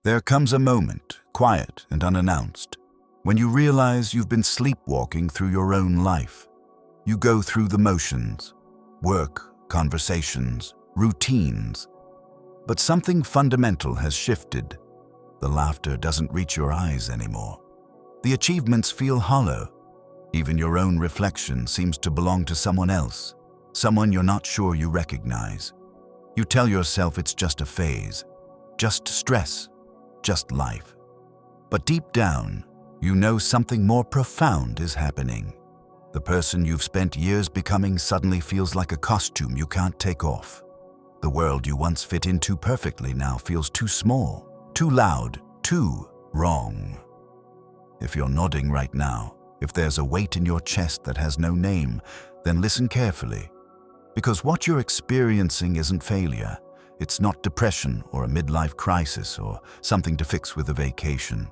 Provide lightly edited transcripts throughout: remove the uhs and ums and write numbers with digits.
There comes a moment, quiet and unannounced, when you realize you've been sleepwalking through your own life. You go through the motions, work, conversations, routines. But something fundamental has shifted. The laughter doesn't reach your eyes anymore. The achievements feel hollow. Even your own reflection seems to belong to someone else, someone you're not sure you recognize. You tell yourself it's just a phase, just stress, just life. But deep down, you know something more profound is happening. The person you've spent years becoming suddenly feels like a costume you can't take off. The world you once fit into perfectly now feels too small, too loud, too wrong. If you're nodding right now, if there's a weight in your chest that has no name, then listen carefully. Because what you're experiencing isn't failure. It's not depression or a midlife crisis or something to fix with a vacation.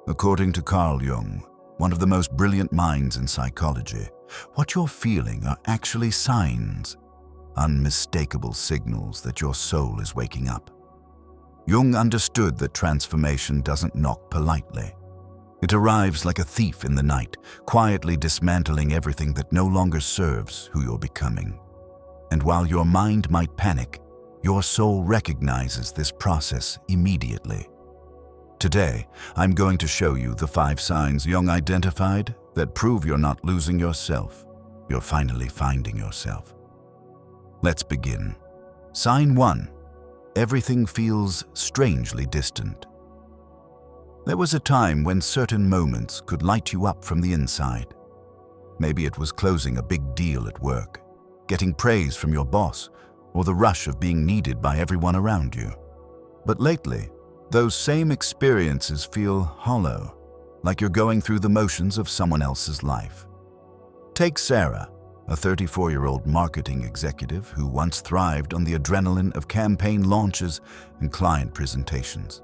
According to Carl Jung, one of the most brilliant minds in psychology, what you're feeling are actually signs, unmistakable signals that your soul is waking up. Jung understood that transformation doesn't knock politely. It arrives like a thief in the night, quietly dismantling everything that no longer serves who you're becoming. And while your mind might panic, your soul recognizes this process immediately. Today, I'm going to show you the 5 signs Jung identified that prove you're not losing yourself. You're finally finding yourself. Let's begin. Sign 1. Everything feels strangely distant. There was a time when certain moments could light you up from the inside. Maybe it was closing a big deal at work, getting praise from your boss, or the rush of being needed by everyone around you. But lately, those same experiences feel hollow, like you're going through the motions of someone else's life. Take Sarah, a 34-year-old marketing executive who once thrived on the adrenaline of campaign launches and client presentations.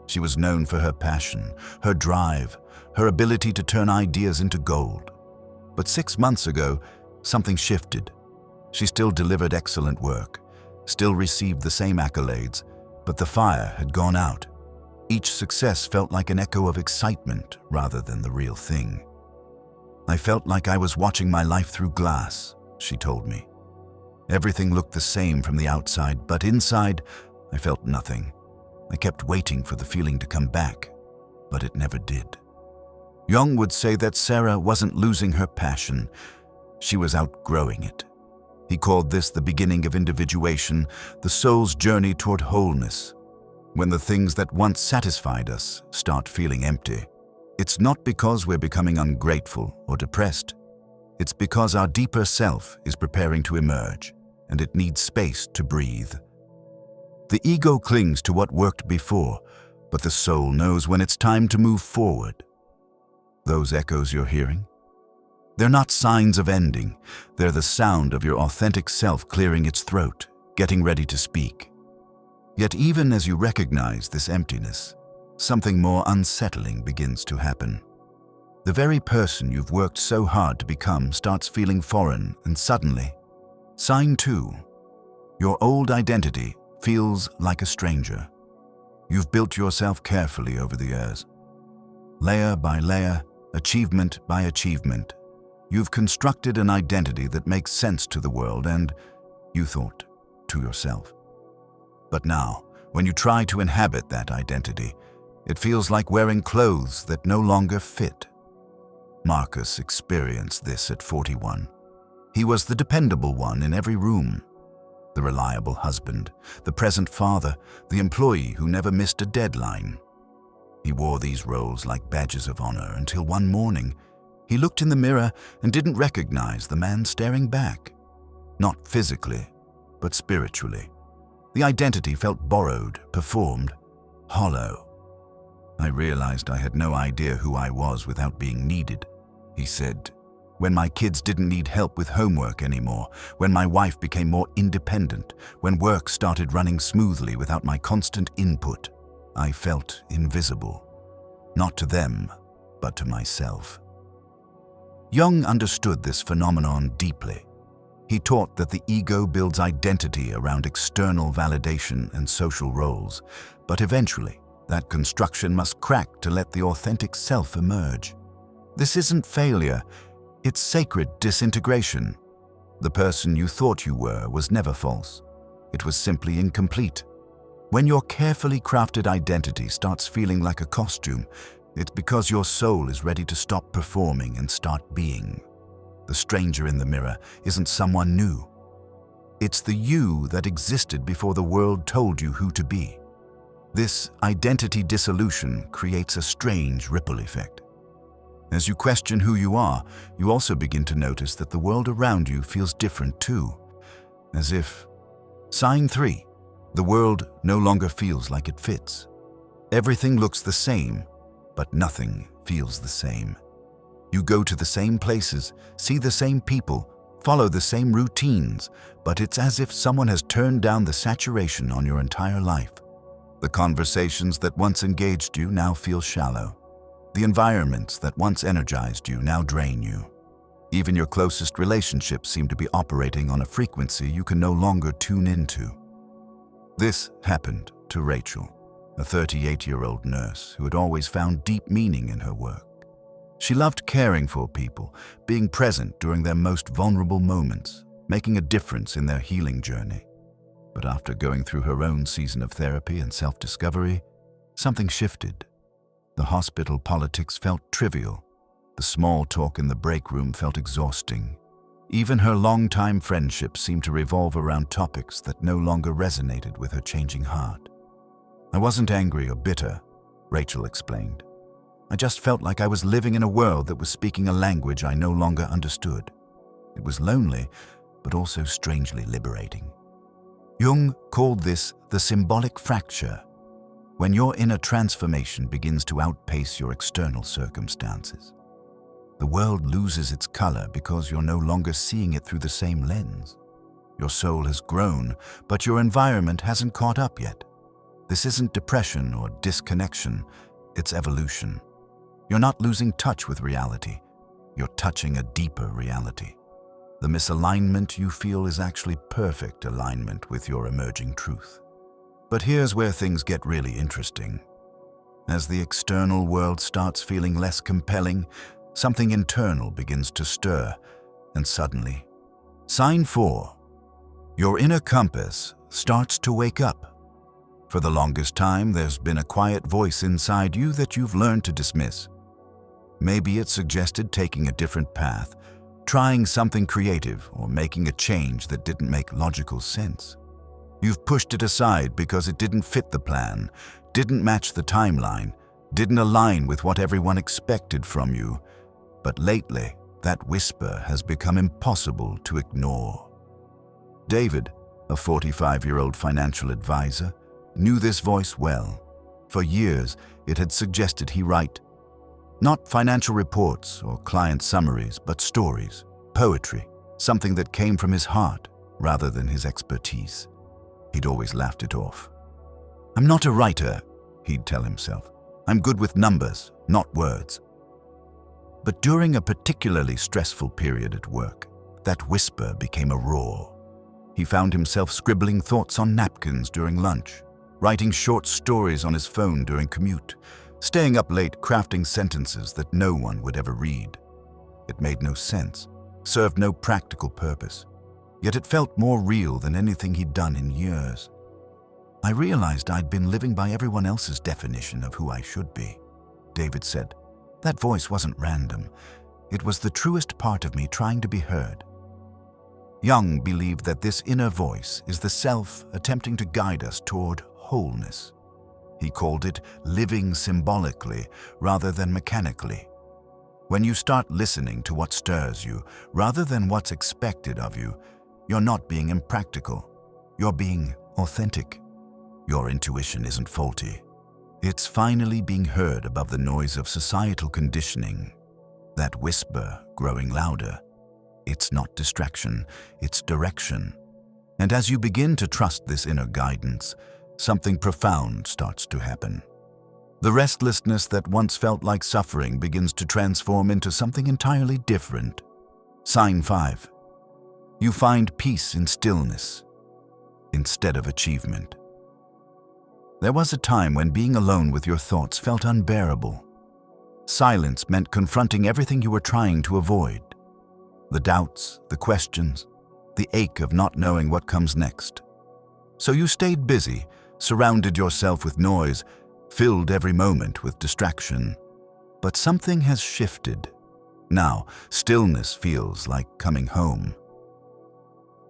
She was known for her passion, her drive, her ability to turn ideas into gold. But 6 months ago, something shifted. She still delivered excellent work, still received the same accolades, but the fire had gone out. Each success felt like an echo of excitement rather than the real thing. I felt like I was watching my life through glass, she told me. Everything looked the same from the outside, but inside, I felt nothing. I kept waiting for the feeling to come back, but it never did. Jung would say that Sarah wasn't losing her passion, she was outgrowing it. He called this the beginning of individuation, the soul's journey toward wholeness. When the things that once satisfied us start feeling empty, it's not because we're becoming ungrateful or depressed. It's because our deeper self is preparing to emerge, and it needs space to breathe. The ego clings to what worked before, but the soul knows when it's time to move forward. Those echoes you're hearing? They're not signs of ending. They're the sound of your authentic self clearing its throat, getting ready to speak. Yet even as you recognize this emptiness, something more unsettling begins to happen. The very person you've worked so hard to become starts feeling foreign, and suddenly, sign 2. Your old identity feels like a stranger. You've built yourself carefully over the years. Layer by layer, achievement by achievement, you've constructed an identity that makes sense to the world and, you thought, to yourself. But now, when you try to inhabit that identity, it feels like wearing clothes that no longer fit. Marcus experienced this at 41. He was the dependable one in every room. The reliable husband, the present father, the employee who never missed a deadline. He wore these roles like badges of honor until one morning, he looked in the mirror and didn't recognize the man staring back. Not physically, but spiritually. The identity felt borrowed, performed, hollow. I realized I had no idea who I was without being needed, he said. When my kids didn't need help with homework anymore, when my wife became more independent, when work started running smoothly without my constant input, I felt invisible. Not to them, but to myself. Jung understood this phenomenon deeply. He taught that the ego builds identity around external validation and social roles, but eventually, That construction must crack to let the authentic self emerge. This isn't failure, it's sacred disintegration. The person you thought you were was never false. It was simply incomplete. When your carefully crafted identity starts feeling like a costume, it's because your soul is ready to stop performing and start being. The stranger in the mirror isn't someone new. It's the you that existed before the world told you who to be. This identity dissolution creates a strange ripple effect. As you question who you are, you also begin to notice that the world around you feels different too. As if, sign 3, the world no longer feels like it fits. Everything looks the same, but nothing feels the same. You go to the same places, see the same people, follow the same routines, but it's as if someone has turned down the saturation on your entire life. The conversations that once engaged you now feel shallow. The environments that once energized you now drain you. Even your closest relationships seem to be operating on a frequency you can no longer tune into. This happened to Rachel, a 38-year-old nurse who had always found deep meaning in her work. She loved caring for people, being present during their most vulnerable moments, making a difference in their healing journey. But after going through her own season of therapy and self-discovery, something shifted. The hospital politics felt trivial. The small talk in the break room felt exhausting. Even her long-time friendships seemed to revolve around topics that no longer resonated with her changing heart. I wasn't angry or bitter, Rachel explained. I just felt like I was living in a world that was speaking a language I no longer understood. It was lonely, but also strangely liberating. Jung called this the symbolic fracture, when your inner transformation begins to outpace your external circumstances. The world loses its color because you're no longer seeing it through the same lens. Your soul has grown, but your environment hasn't caught up yet. This isn't depression or disconnection, it's evolution. You're not losing touch with reality, you're touching a deeper reality. The misalignment you feel is actually perfect alignment with your emerging truth. But here's where things get really interesting. As the external world starts feeling less compelling, something internal begins to stir, and suddenly, sign 4, your inner compass starts to wake up. For the longest time, there's been a quiet voice inside you that you've learned to dismiss. Maybe it suggested taking a different path, trying something creative, or making a change that didn't make logical sense. You've pushed it aside because it didn't fit the plan, didn't match the timeline, didn't align with what everyone expected from you. But lately, that whisper has become impossible to ignore. David, a 45-year-old financial advisor, knew this voice well. For years, it had suggested he write not financial reports or client summaries, but stories, poetry, something that came from his heart rather than his expertise. He'd always laughed it off. I'm not a writer, he'd tell himself. I'm good with numbers, not words. But during a particularly stressful period at work, that whisper became a roar. He found himself scribbling thoughts on napkins during lunch, writing short stories on his phone during commute, staying up late crafting sentences that no one would ever read. It made no sense, served no practical purpose, yet it felt more real than anything he'd done in years. I realized I'd been living by everyone else's definition of who I should be, David said. That voice wasn't random. It was the truest part of me trying to be heard. Jung believed that this inner voice is the self attempting to guide us toward wholeness. He called it living symbolically rather than mechanically. When you start listening to what stirs you rather than what's expected of you, you're not being impractical. You're being authentic. Your intuition isn't faulty. It's finally being heard above the noise of societal conditioning. That whisper growing louder. It's not distraction, it's direction. And as you begin to trust this inner guidance, something profound starts to happen. The restlessness that once felt like suffering begins to transform into something entirely different. Sign 5. You find peace in stillness instead of achievement. There was a time when being alone with your thoughts felt unbearable. Silence meant confronting everything you were trying to avoid. The doubts, the questions, the ache of not knowing what comes next. So you stayed busy, surrounded yourself with noise, filled every moment with distraction. But something has shifted. Now, stillness feels like coming home.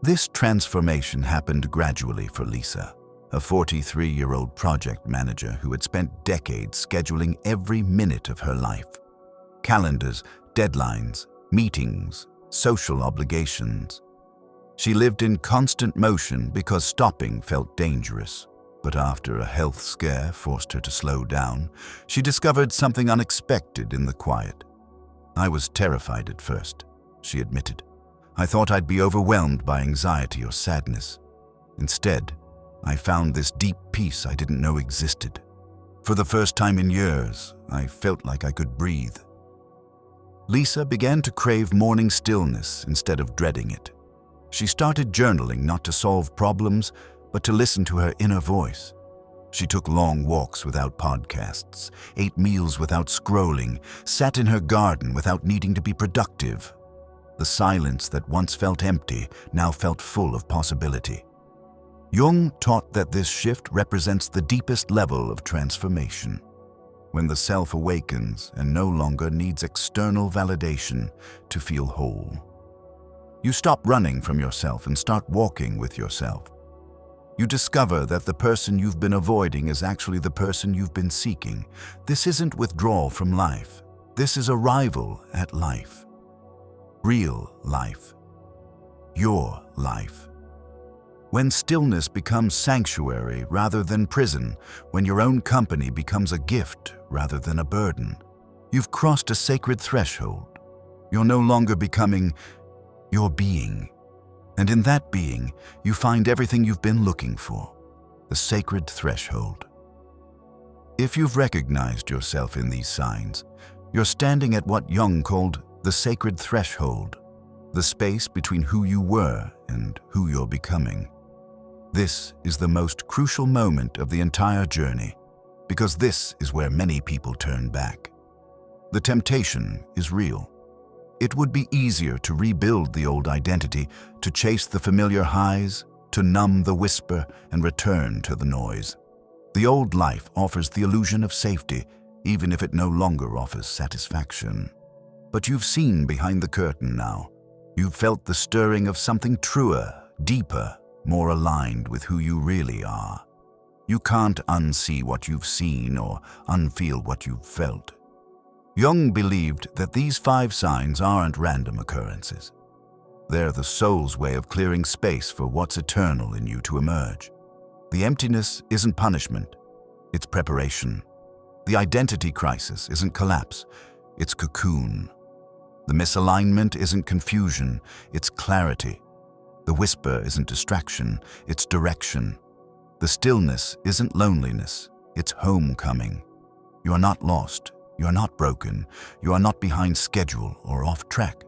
This transformation happened gradually for Lisa, a 43-year-old project manager who had spent decades scheduling every minute of her life. Calendars, deadlines, meetings, social obligations. She lived in constant motion because stopping felt dangerous. But after a health scare forced her to slow down, she discovered something unexpected in the quiet. "I was terrified at first," she admitted. "I thought I'd be overwhelmed by anxiety or sadness. Instead, I found this deep peace I didn't know existed. For the first time in years, I felt like I could breathe." Lisa began to crave morning stillness instead of dreading it. She started journaling not to solve problems, but to listen to her inner voice. She took long walks without podcasts, ate meals without scrolling, sat in her garden without needing to be productive. The silence that once felt empty now felt full of possibility. Jung taught that this shift represents the deepest level of transformation. When the self awakens and no longer needs external validation to feel whole. You stop running from yourself and start walking with yourself. You discover that the person you've been avoiding is actually the person you've been seeking. This isn't withdrawal from life. This is arrival at life. Real life. Your life. When stillness becomes sanctuary rather than prison, when your own company becomes a gift rather than a burden, you've crossed a sacred threshold. You're no longer becoming, you're being. And in that being, you find everything you've been looking for, the sacred threshold. If you've recognized yourself in these signs, you're standing at what Jung called the sacred threshold, the space between who you were and who you're becoming. This is the most crucial moment of the entire journey, because this is where many people turn back. The temptation is real. It would be easier to rebuild the old identity, to chase the familiar highs, to numb the whisper and return to the noise. The old life offers the illusion of safety, even if it no longer offers satisfaction. But you've seen behind the curtain now. You've felt the stirring of something truer, deeper, more aligned with who you really are. You can't unsee what you've seen or unfeel what you've felt. Jung believed that these 5 signs aren't random occurrences. They're the soul's way of clearing space for what's eternal in you to emerge. The emptiness isn't punishment, it's preparation. The identity crisis isn't collapse, it's cocoon. The misalignment isn't confusion, it's clarity. The whisper isn't distraction, it's direction. The stillness isn't loneliness, it's homecoming. You are not lost. You are not broken. You are not behind schedule or off track.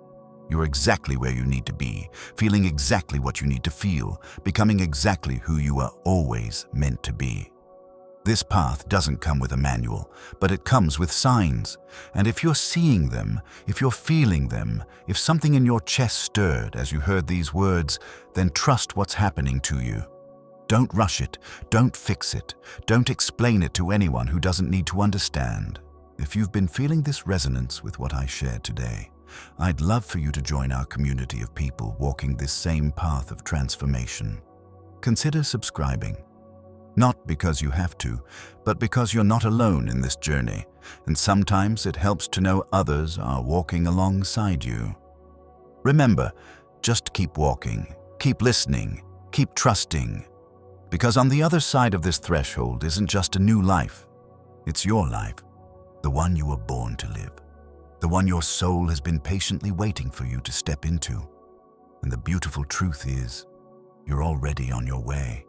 You are exactly where you need to be, feeling exactly what you need to feel, becoming exactly who you are always meant to be. This path doesn't come with a manual, but it comes with signs. And if you're seeing them, if you're feeling them, if something in your chest stirred as you heard these words, then trust what's happening to you. Don't rush it. Don't fix it. Don't explain it to anyone who doesn't need to understand. If you've been feeling this resonance with what I shared today, I'd love for you to join our community of people walking this same path of transformation. Consider subscribing. Not because you have to, but because you're not alone in this journey, and sometimes it helps to know others are walking alongside you. Remember, just keep walking, keep listening, keep trusting, because on the other side of this threshold isn't just a new life, it's your life. The one you were born to live, the one your soul has been patiently waiting for you to step into. And the beautiful truth is, you're already on your way.